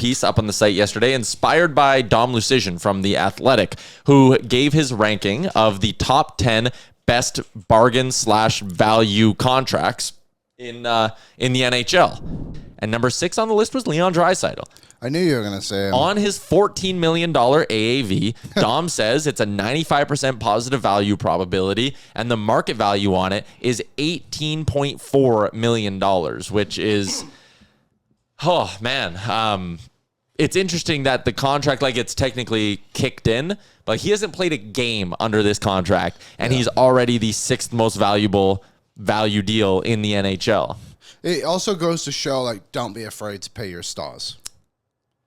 piece up on the site yesterday, inspired by Dom Lucian from The Athletic, who gave his ranking of the top 10 best bargain/value contracts in the NHL. And number 6 on the list was Leon Draisaitl. I knew you were going to say him. On his $14 million AAV, Dom says it's a 95% positive value probability, and the market value on it is $18.4 million, which is, oh, man. It's interesting that the contract, like, it's technically kicked in, but he hasn't played a game under this contract, and he's already the 6th most valuable value deal in the NHL. It also goes to show, like, don't be afraid to pay your stars.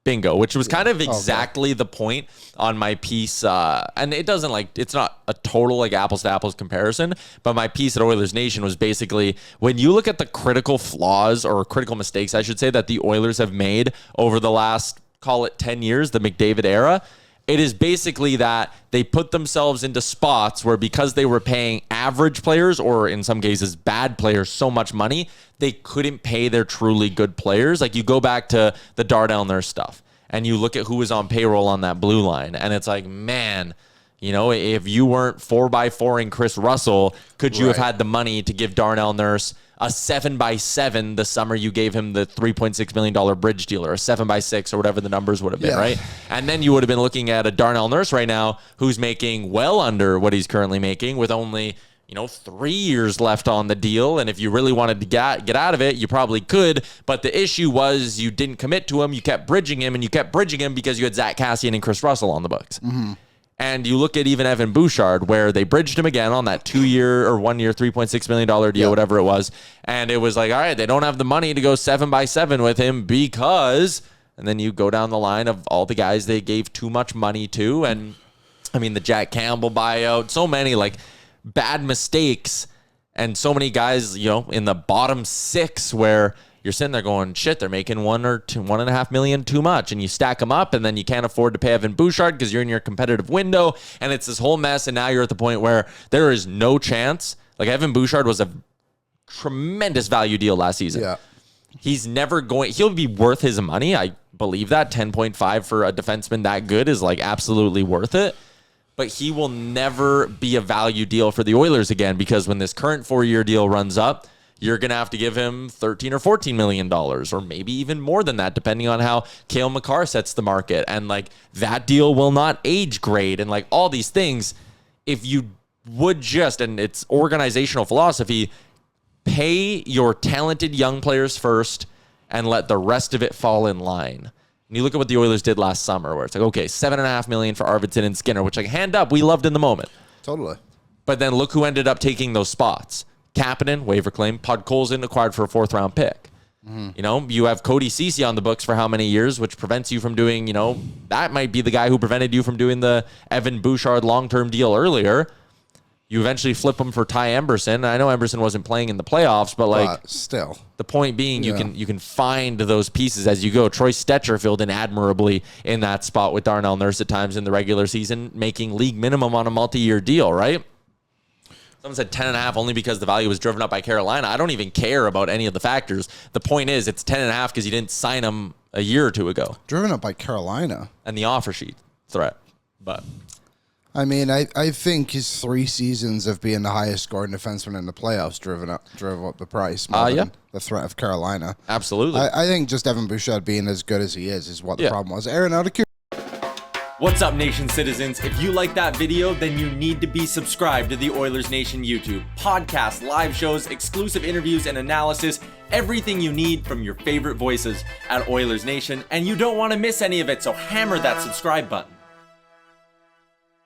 Bingo, which was kind of exactly the point on my piece. And it doesn't it's not a total apples to apples comparison, but my piece at Oilers Nation was basically when you look at the critical flaws or critical mistakes, I should say, that the Oilers have made over the last, call it 10 years, the McDavid era. It is basically that they put themselves into spots where because they were paying average players or in some cases bad players so much money, they couldn't pay their truly good players. Like you go back to the Darnell Nurse stuff and you look at who was on payroll on that blue line and it's like, man, you know, if you weren't 4x4ing Chris Russell, could you have had the money to give Darnell Nurse a 7x7 the summer you gave him the $3.6 million bridge deal, or a 7x6 or whatever the numbers would have been, right? And then you would have been looking at a Darnell Nurse right now who's making well under what he's currently making with only, 3 years left on the deal. And if you really wanted to get out of it, you probably could. But the issue was you didn't commit to him. You kept bridging him, and you kept bridging him because you had Zach Kassian and Chris Russell on the books. Mm-hmm. And you look at even Evan Bouchard, where they bridged him again on that 2-year or 1 year, $3.6 million deal, whatever it was. And it was like, all right, they don't have the money to go 7x7 with him because, and then you go down the line of all the guys they gave too much money to. And I mean, the Jack Campbell buyout, so many bad mistakes, and so many guys, in the bottom 6 where you're sitting there going, shit, they're making $1.5 million too much. And you stack them up and then you can't afford to pay Evan Bouchard because you're in your competitive window. And it's this whole mess. And now you're at the point where there is no chance. Like Evan Bouchard was a tremendous value deal last season. Yeah. He's never he'll be worth his money. I believe that 10.5 for a defenseman that good is absolutely worth it. But he will never be a value deal for the Oilers again, because when this current 4-year deal runs up, you're going to have to give him $13 or $14 million, or maybe even more than that, depending on how Cale Makar sets the market. And that deal will not age great. And all these things, if you would just, and it's organizational philosophy, pay your talented young players first and let the rest of it fall in line. And you look at what the Oilers did last summer, where it's okay, $7.5 million for Arvidsson and Skinner, which hand up, we loved in the moment. Totally. But then look who ended up taking those spots. Kapanen, waiver claim. Podkolzin acquired for a 4th-round pick. Mm-hmm. You have Cody Ceci on the books for how many years, which prevents you from doing, that might be the guy who prevented you from doing the Evan Bouchard long-term deal earlier. You eventually flip him for Ty Emberson. I know Emberson wasn't playing in the playoffs, but still. The point being, you can find those pieces as you go. Troy Stetcher filled in admirably in that spot with Darnell Nurse at times in the regular season, making league minimum on a multi-year deal, right? Someone said 10.5 only because the value was driven up by Carolina. I don't even care about any of the factors. The point is, it's 10.5 because you didn't sign him a year or two ago. Driven up by Carolina. And the offer sheet threat. But I mean, I think his 3 seasons of being the highest scoring defenseman in the playoffs drove up the price more than the threat of Carolina. Absolutely. I think just Evan Bouchard being as good as he is what the problem was. Aaron, out of curiosity. What's up, Nation citizens? If you like that video, then you need to be subscribed to the Oilers Nation YouTube. Podcasts, live shows, exclusive interviews, and analysis. Everything you need from your favorite voices at Oilers Nation. And you don't want to miss any of it, so hammer that subscribe button.